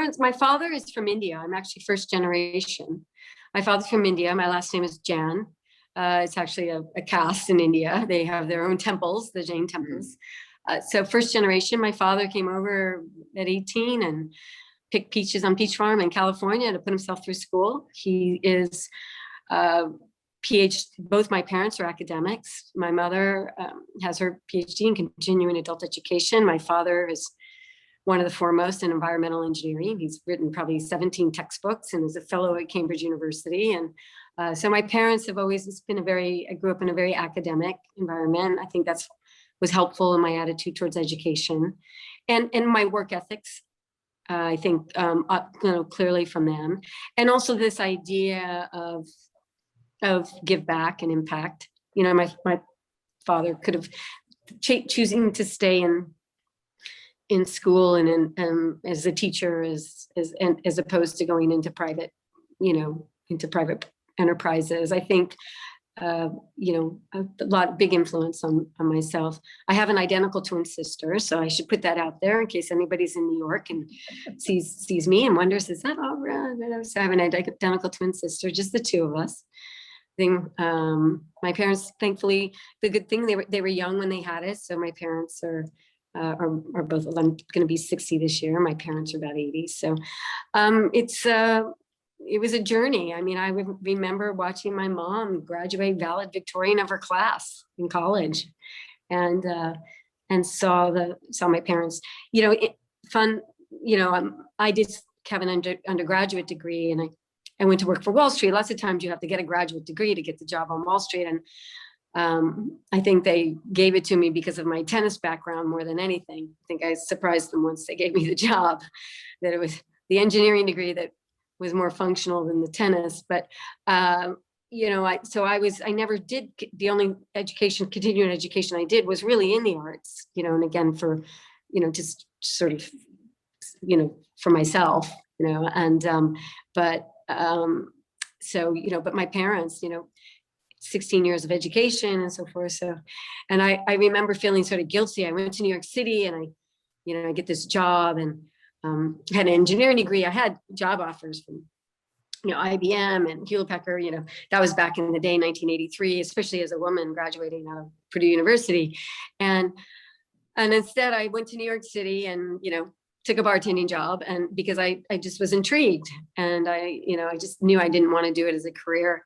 parents, my father is from India. I'm actually first generation. My father's from India. My last name is Jain. It's actually a caste in India. They have their own temples, the Jain temples. So first generation, my father came over at 18 and picked peaches on Peach Farm in California to put himself through school. He is PhD. Both my parents are academics. My mother has her PhD in continuing adult education. My father is one of the foremost in environmental engineering. He's written probably 17 textbooks and is a fellow at Cambridge University. And so my parents have always, it's been I grew up in a very academic environment. I think that's was helpful in my attitude towards education and my work ethics. I think clearly from them. And also this idea of give back and impact. You know, my father could have choosing to stay in school and as a teacher as opposed to going into private, into private enterprises. I think, a lot of big influence on myself. I have an identical twin sister, so I should put that out there in case anybody's in New York and sees me and wonders, is that Avra? So I have an identical twin sister, just the two of us. My parents, thankfully, the good thing, they were young when they had it. So my parents are both, I'm going to be 60 this year. My parents are about 80. So it was a journey. I mean, I remember watching my mom graduate valedictorian of her class in college, and saw my parents. I did have an undergraduate degree, and I went to work for Wall Street. Lots of times you have to get a graduate degree to get the job on Wall Street, and I think they gave it to me because of my tennis background more than anything. I think I surprised them once they gave me the job, that it was the engineering degree that was more functional than the tennis. But I never did, the only continuing education I did was really in the arts, and again for, just sort of, for myself, but my parents, 16 years of education and so forth. So, and I remember feeling sort of guilty. I went to New York City and I get this job and had an engineering degree. I had job offers from, IBM and Hewlett Packard, that was back in the day, 1983, especially as a woman graduating out of Purdue University. And instead I went to New York City and, took a bartending job, and because I just was intrigued, and I just knew I didn't want to do it as a career.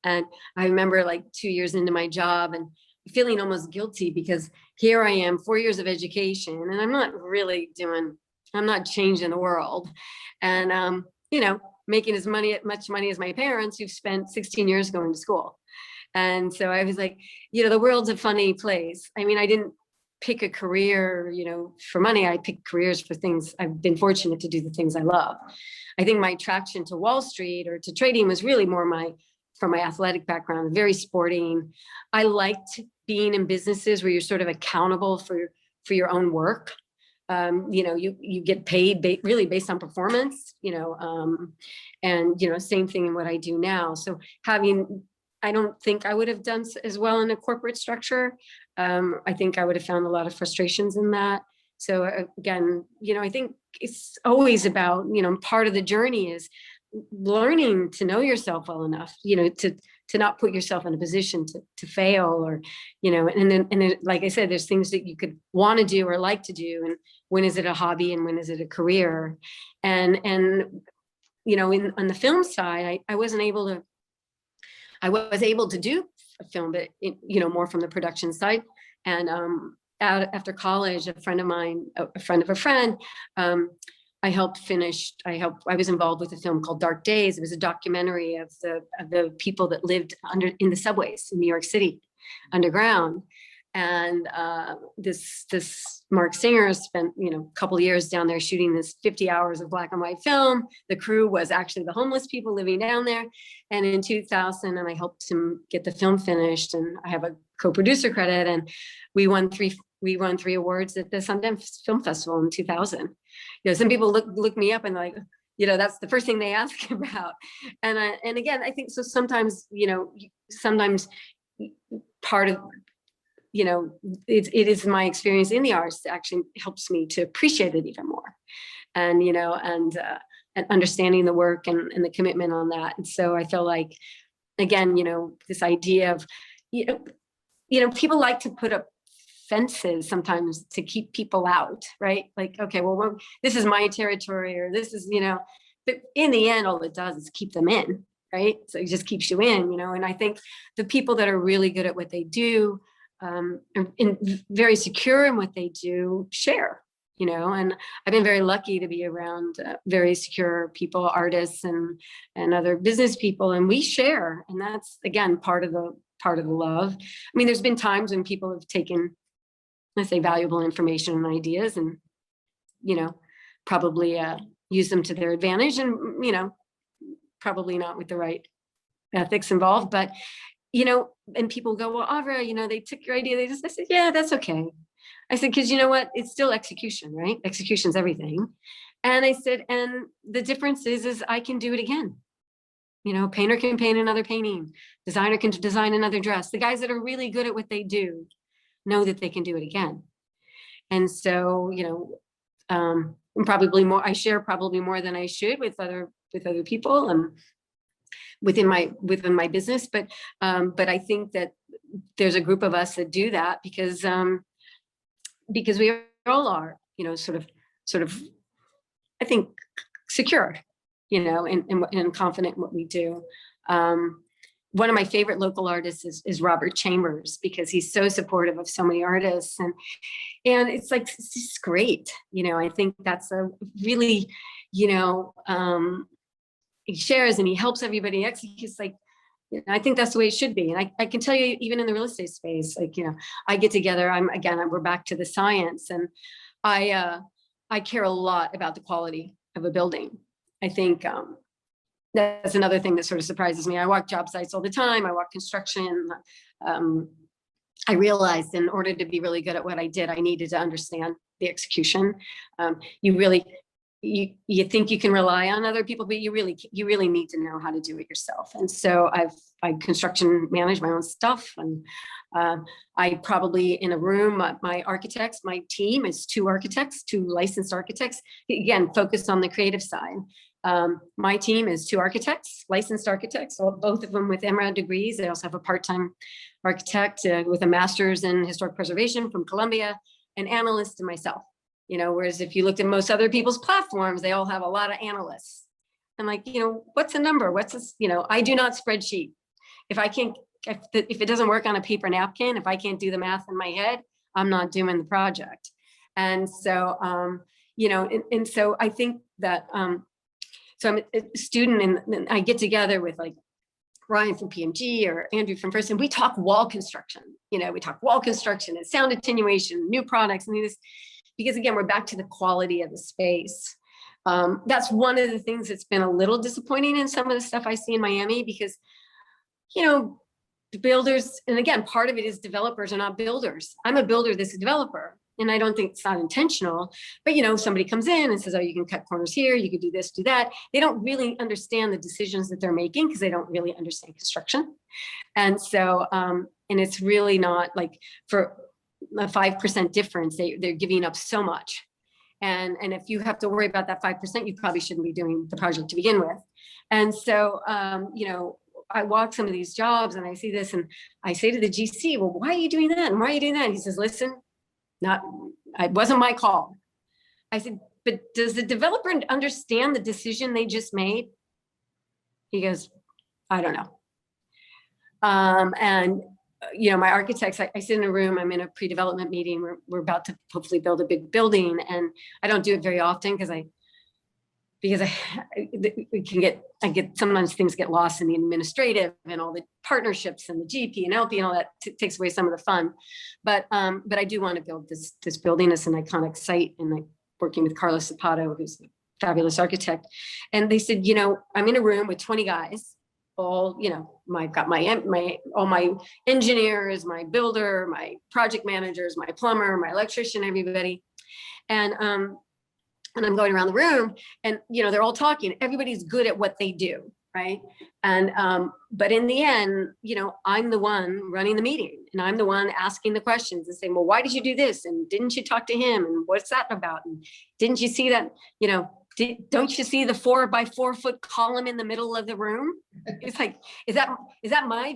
And I remember like 2 years into my job and feeling almost guilty because here I am, 4 years of education, and I'm not changing the world. And, making much money as my parents who've spent 16 years going to school. And so I was like, the world's a funny place. I mean, I didn't pick a career, for money. I picked careers for things. I've been fortunate to do the things I love. I think my attraction to Wall Street or to trading was really more from my athletic background, very sporting. I liked being in businesses where you're sort of accountable for your own work. You get paid really based on performance, same thing in what I do now. So I don't think I would have done as well in a corporate structure. I think I would have found a lot of frustrations in that. So again, I think it's always about, part of the journey is learning to know yourself well enough, to not put yourself in a position to fail, or, and then, like I said, there's things that you could want to do or like to do. And when is it a hobby and when is it a career? And on the film side, I was able to do a film, but more from the production side. And after college, a friend of mine, a friend of a friend, I was involved with a film called Dark Days. It was a documentary of the people that lived in the subways in New York City underground. And this Mark Singer spent, a couple of years down there shooting this 50 hours of black and white film. The crew was actually the homeless people living down there. And in 2000, and I helped him get the film finished, and I have a co-producer credit, and we won three awards at the Sundance Film Festival in 2000. Some people look me up and like, that's the first thing they ask about. And again, I think so sometimes, sometimes part of, it is my experience in the arts that actually helps me to appreciate it even more. and, and understanding the work and the commitment on that. And so I feel like, again, this idea of, people like to put up fences sometimes to keep people out, right? Like, okay, well, this is my territory, or this is, but in the end, all it does is keep them in, right? So it just keeps you in, and I think the people that are really good at what they do, and very secure in what they do, share, and I've been very lucky to be around very secure people, artists and other business people, and we share. And that's, again, part of the love. I mean, there's been times when people have taken, let's say, valuable information and ideas and, probably use them to their advantage, and, probably not with the right ethics involved, but, and people go, well, Avra, they took your idea. I said, yeah, that's okay. I said, because you know what, it's still execution, right? Execution's everything. And I said, and the difference is I can do it again. Painter can paint another painting, designer can design another dress. The guys that are really good at what they do know that they can do it again. And so, I'm probably more, I share probably more than I should with other people and within my business. But I think that there's a group of us that do that because we all are, sort of, I think, secure, and confident in what we do. One of my favorite local artists is Robert Chambers, because he's so supportive of so many artists, and it's like, it's just great. I think that's a really, he shares and he helps everybody execute. Like, I think that's the way it should be. And I can tell you, even in the real estate space, like, I get together, we're back to the science, and I care a lot about the quality of a building. I think that's another thing that sort of surprises me. I walk job sites all the time. I walk construction. I realized in order to be really good at what I did, I needed to understand the execution. You think you can rely on other people, but you really need to know how to do it yourself. And so I construction manage my own stuff, and I probably, in a room, my architects, my team is 2 architects, 2 licensed architects, again, focused on the creative side. My team is 2 architects, licensed architects, both of them with emerald degrees. They also have a part-time architect with a master's in historic preservation from Columbia, an analyst, and myself. Whereas if you looked at most other people's platforms, they all have a lot of analysts. And like, what's a number? What's this? I do not spreadsheet. If it doesn't work on a paper napkin, if I can't do the math in my head, I'm not doing the project. And so, and so I think that, so I'm a student, and I get together with like Ryan from PMG or Andrew from First, and we talk wall construction. We talk wall construction and sound attenuation, new products, and this, because again, we're back to the quality of the space. That's one of the things that's been a little disappointing in some of the stuff I see in Miami, because, the builders, and again, part of it is developers are not builders. I'm a builder, this is a developer. And I don't think it's not intentional, but somebody comes in and says, oh, you can cut corners here, you could do this, do that. They don't really understand the decisions that they're making, because they don't really understand construction. And so, and it's really not like, for a 5% difference, they're giving up so much. And if you have to worry about that 5%, you probably shouldn't be doing the project to begin with. And so, I walk some of these jobs and I see this, and I say to the GC, well, why are you doing that? And why are you doing that? And he says, listen, it wasn't my call. I said, but does the developer understand the decision they just made? He goes, I don't know. And my architects, I sit in a room, I'm in a pre-development meeting. We're about to hopefully build a big building, and I don't do it very often because sometimes things get lost in the administrative and all the partnerships and the GP and LP and all that takes away some of the fun. But I do want to build this building, as an iconic site, and like working with Carlos Zapato, who's a fabulous architect. And they said, I'm in a room with 20 guys, all, got all my engineers, my builder, my project managers, my plumber, my electrician, everybody. And I'm going around the room, and they're all talking. Everybody's good at what they do. right? And but in the end, I'm the one running the meeting, and I'm the one asking the questions and saying, well, why did you do this? And didn't you talk to him? And what's that about? And didn't you see that, don't you see the 4-by-4-foot column in the middle of the room? It's like, is that my,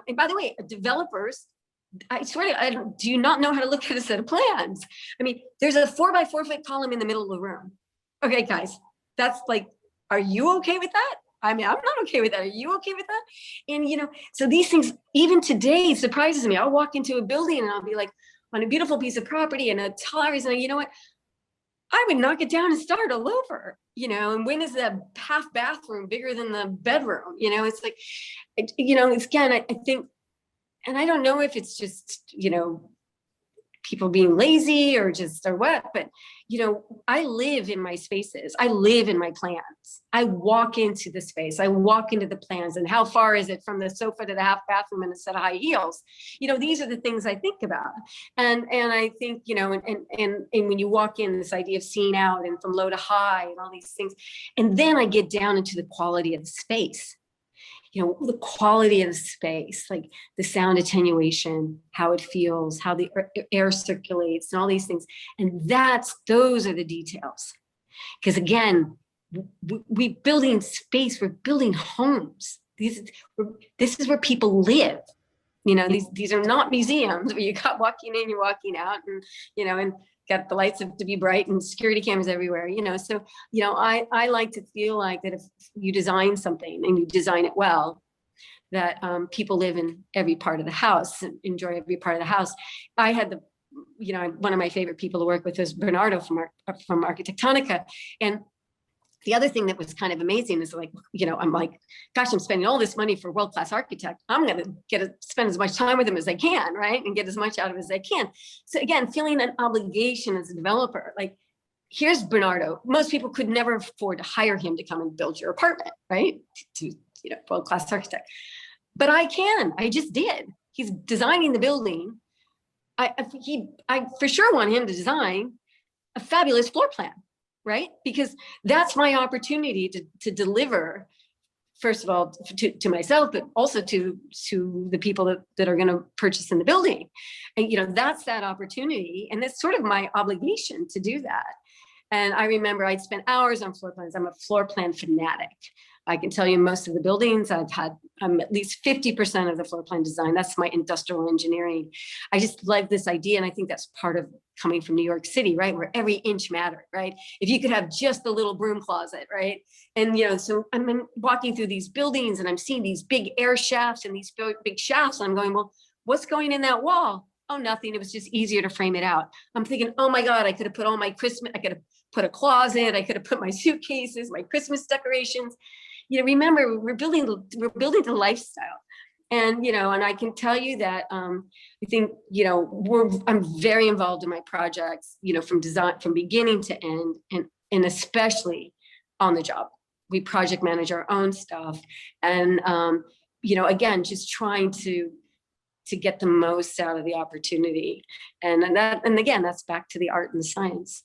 and by the way, developers, I swear, do you not know how to look at a set of plans? I mean, there's a 4-by-4-foot column in the middle of the room. Okay, guys, that's like, are you okay with that? I mean, I'm not okay with that. Are you okay with that? And, so these things, even today, surprises me. I'll walk into a building and I'll be like, on a beautiful piece of property and a tile reason, you know what? I would knock it down and start all over, and when is the half bathroom bigger than the bedroom? It's like, it's, again, I think, and I don't know if it's just, people being lazy or what, but, I live in my spaces. I live in my plans. I walk into the space. I walk into the plans, and how far is it from the sofa to the half bathroom and a set of high heels? These are the things I think about. And I think, and when you walk in, this idea of seeing out and from low to high and all these things, and then I get down into the quality of the space. The quality of the space, like the sound attenuation, how it feels, how the air circulates, and all these things. And those are the details. Because again, we building space, we're building homes. This is where people live. These are not museums where you got walking in, you're walking out, and and got the lights to be bright and security cameras everywhere, so, I like to feel like that if you design something and you design it well, that people live in every part of the house and enjoy every part of the house. I had one of my favorite people to work with was Bernardo from Architectonica. And the other thing that was kind of amazing is like, I'm like, gosh, I'm spending all this money for a world-class architect. I'm going to spend as much time with him as I can, right? And get as much out of it as I can. So again, feeling an obligation as a developer, like, here's Bernardo. Most people could never afford to hire him to come and build your apartment, right? To world-class architect. But I just did. He's designing the building. I for sure want him to design a fabulous floor plan, right? Because that's my opportunity to deliver, first of all, to myself, but also to the people that are going to purchase in the building. And, that's that opportunity. And it's sort of my obligation to do that. And I remember I'd spent hours on floor plans. I'm a floor plan fanatic. I can tell you most of the buildings I'm at least 50% of the floor plan design. That's my industrial engineering. I just love this idea. And I think that's part of coming from New York City, right? Where every inch mattered, right? If you could have just a little broom closet, right? And, so I'm walking through these buildings and I'm seeing these big air shafts and these big shafts. And I'm going, well, what's going in that wall? Oh, nothing. It was just easier to frame it out. I'm thinking, oh my God, I could have put all my Christmas, I could have put a closet. I could have put my suitcases, my Christmas decorations. Remember, we're building the lifestyle. And, and I can tell you that I think, I'm very involved in my projects, from design, from beginning to end, and especially on the job. We project manage our own stuff. And, again, just trying to get the most out of the opportunity. And again, that's back to the art and the science.